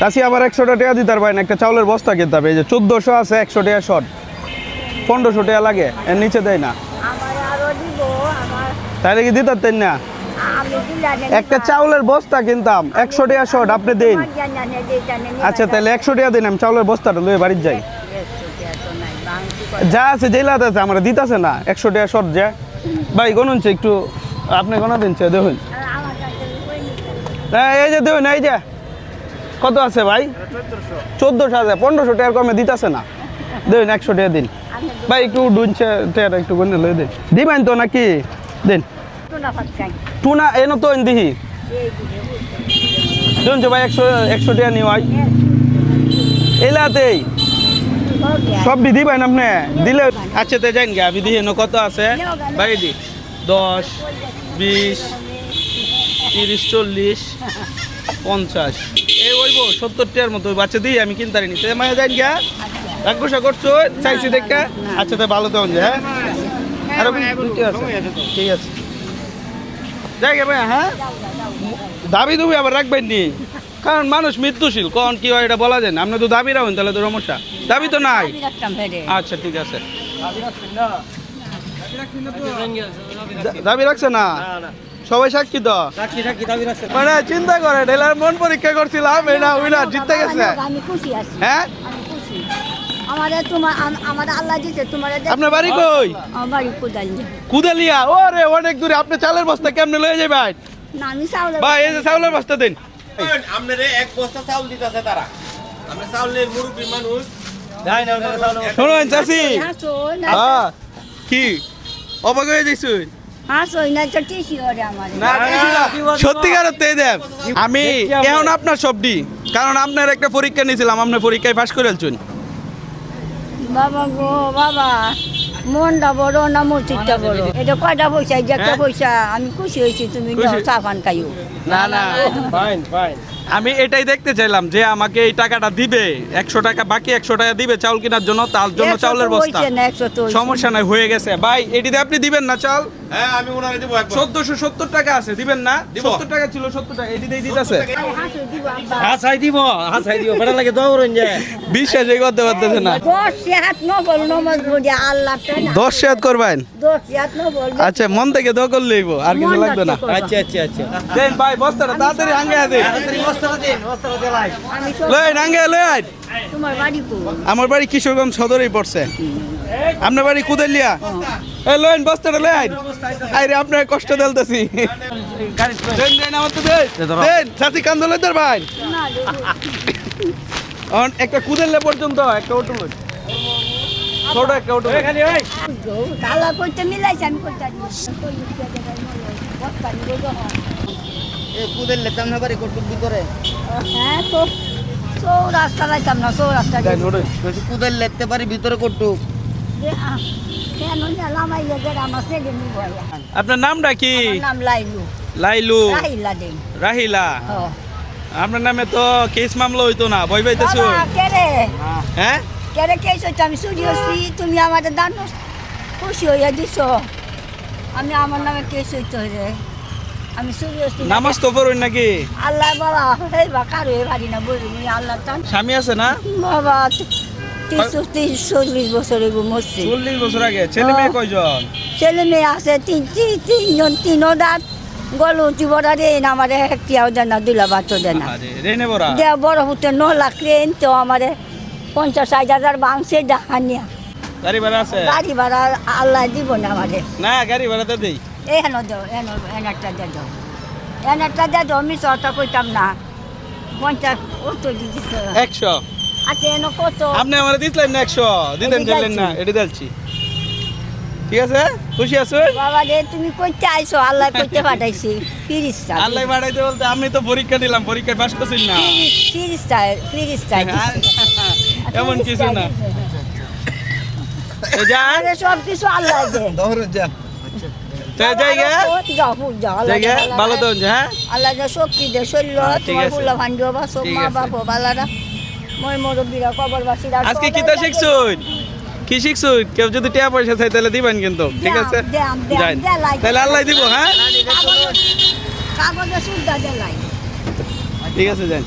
চাষি আবার 100 টাকা দিতে পারবেন, একটা চাউলের বস্তা কিনতে হবে। এই যে 1400 আছে, 100 টাকা শর্ট, 1500 টাকা লাগে, এর নিচে দেয় না। তাহলে কি দিতেন না? একটা চাউলের বস্তা কিনতাম 100 টাকা শর্ট, আপনি দিন। আচ্ছা তাহলে 100 টাকা দিন, আমি চাউলের বস্তাটা লয়ে বাড়ির যাই। যা আছে জেলাতে আছে, আমার দিতেছে না 100 টাকা শর্ট। যা ভাই গনুনছে একটু, আপনি গোনা দিনছে দেখুন। এই যে দেখুন, এই যে কত আছে ভাই? 1400 আছে, 1500 টাকার কমে দিতেছে না। দেখুন 100 টাকা দিন ভাই, একটু ডুনছে টাকা একটু গনে লয়ে দিন। দিবেন তো নাকি? দিন টুনা এনো তো দিহি দেখুন ভাই, 100 টাকা নিও ভাই। এলাতেই সব বিধি পাইন আপনি দিলে। আচ্ছা তো যাইন গা বিধি এনো কত আছে ভাই? দি 10, 20, 30, 40, 50 এই ওইব 70 টাকার মতো বাচ্চা দিই আমি কিনতারি নি। মায়া যাইন গা, রাখবসা করছো চাইছি দেখা। আচ্ছা তো ভালো তখন যে, হ্যাঁ আরো ঠিক আছে যাই গে ভাই। হ্যাঁ দাবি দুবি আবার রাখবেন নি, কারণ মানুষ মৃত্যুশীল, কখন কি হয় এটা বলা যায় না। আপনি তো দাবি রাখবেন, তাহলে তো সমস্যা। দাবি তো নাই। আচ্ছা ঠিক আছে, দাবি রাখছে না সবাই সাক্ষী তো, মানে চিন্তা করে ঢেলার মন পরীক্ষা করছিলাম, এটা উইনা জিততে গেছে। হ্যাঁ আপনার বাড়ি কই? কুদালিয়া। ওরে অনেক দূরে, আপনি চালের বস্তা কেমনে লয়ে যাবেন ভাই? এই যে চাউলের বস্তা দিন। আপনারে এক বস্তা চাউল দিতেছে তারা, আমরা চাউলের মুরব্বী মানুষ। শুনুন চাচি, হ্যাঁ কি অবাক হয়ে যাইছুন? সত্যিকার দেন আমি কেমন আপনার সবটি, কারণ আপনার একটা পরীক্ষা নিয়েছিলাম, আপনার পরীক্ষায় পাশ করে আলছুন। বাবা গো বাবা, মনটা বড় না মসজিদটা বড়? এটা কয়টা পয়সা? যে একটা পয়সা আমি খুশি হয়েছি, তুমি চা পান খাইও। না না ফাইন ফাইন, আমি এটাই দেখতে চাইলাম যে আমাকে এই টাকাটা দিবে, 100 টাকা বাকি 100 টাকা দিবে চাউল কেনার জন্য, তার জন্য চাউলের বস্তা। সমস্যা নাই, হয়ে গেছে ভাই। এটিতে আপনি দিবেন না চাল? হ্যাঁ আমি ওনারে দেব। 1470 টাকা আছে, দিবেন না? 70 টাকা ছিল, 70 টাকা এটিতেই দিতেছে। হাসাই দিব বেটা লাগে দৌড়ন যায়, বিশ্বাসই করতে পারতেছে না। 10 হাত করবেন? আচ্ছা মন থেকে দোয়া করলে হইব, আর কিছু লাগবে না। আচ্ছা আচ্ছা আচ্ছা দেন ভাই বস্তাটা তাড়াতাড়ি হাঙ্গে দেন। লয়েন হাঙ্গে লয়েন। আমার বাড়ি কিশোরগঞ্জ সদরেই পড়ছে, আপনার বাড়ি কুদালিয়া। এই লয়েন বস্তাটা লয়েন। আরে আপনার কষ্ট দেলতেছি। দেন দেন আমার তো দেন দেন সাথী কান্দলে দর ভাই। অন একটা কুদালিয়া পর্যন্ত একটা অটো লই, ছোট একটা অটো খালি। ওই কালা কইতে মিলাইছ আমি কইতা দি। এ কুদের লেতাম না বাড়ি কোট ভিতরে। হ্যাঁ তো রাস্তা লাইতাম না, রাস্তা দেন ওরে কুদের লেতে পারি ভিতরে কোটু। কেন লামাই লাগে আমার ছেলে নিব। আপনার নামটা কি? নাম লাইলু। লাইলু? রাহিলা দেই। রাহিলা। আপনার নামে তো কেস মামলা হইতো না, ভয় পাইতেছো? কে রে? হ্যাঁ কে রে কেস হইতো? আমি চুরি হচ্ছি, তুমি আমাদের দান খুশি হইয়া দিছ। আমি আমার নামে কেস হইতো রে, আমি চুরি হচ্ছি। নামাজ তো পড়ুন নাকি? আল্লাহ বাবা এই বা কারো এ বাড়ি না বলি আল্লাহ টান। স্বামী আছে না? বাবা 30-40 বছর এগো মরছে। 40 বছর আগে। ছেলে মেয়ে কয়জন? ছেলে মেয়ে আছে তিনজন, তিনও দাঁত গলু জীবরা রে না, আমার একটিয়াও দেয় না, 2 বাচ্চা দেয় না। রেনে বড়া দেয়া বড় হতে 9 লাখ রেন, তো আমার 50-60 বাংছে ডাহানিয়া। গাড়ি ভাড়া আছে? গাড়ি ভাড়া আল্লাহ দিব না আমারে। না গাড়ি ভাড়া তো দেই। এখানে দাও, একটা দিয়ে দাও, একটা দিয়ে দাও। আমি সরটা কইতাম না 50 অত দিছে 100। আচ্ছা এনে কত? আপনি আমারে দিছিলেন না 100, দিতেন চাইলেন না, এটি দিলছি। ঠিক আছে, খুশি আছো? বাবা রে তুমি কইতে আইছো, আল্লাহ কইতে পাঠাইছি। ফিরিস্তা আল্লাহ বাড়াইতে বলতে আমি তো পরীক্ষা দিলাম, পরীক্ষায় পাস করছি না। ফিরিস্তা এমন কিছু না। যাই সব কিছু আল্লাহ দে। দৌড় যা জায়গা জায়গা ভালো তো হ্যাঁ। আল্লাহ যা শক্তি দে, শরীর তোমার ফুলা ভান্ডিও বা সব মা বাপ বালারা মই মুরব্বীরা কবরবাসীরা। আজকে কিতা শিখছুন? কি শিখছুন? কেউ যদি টাকা পয়সা চাই তাহলে দিবেন কিন্তু, ঠিক আছে? যাই তাহলে আল্লাহ দিব। হ্যাঁ কাগজে সুদ্ধা দেলাই। ঠিক আছে যাই।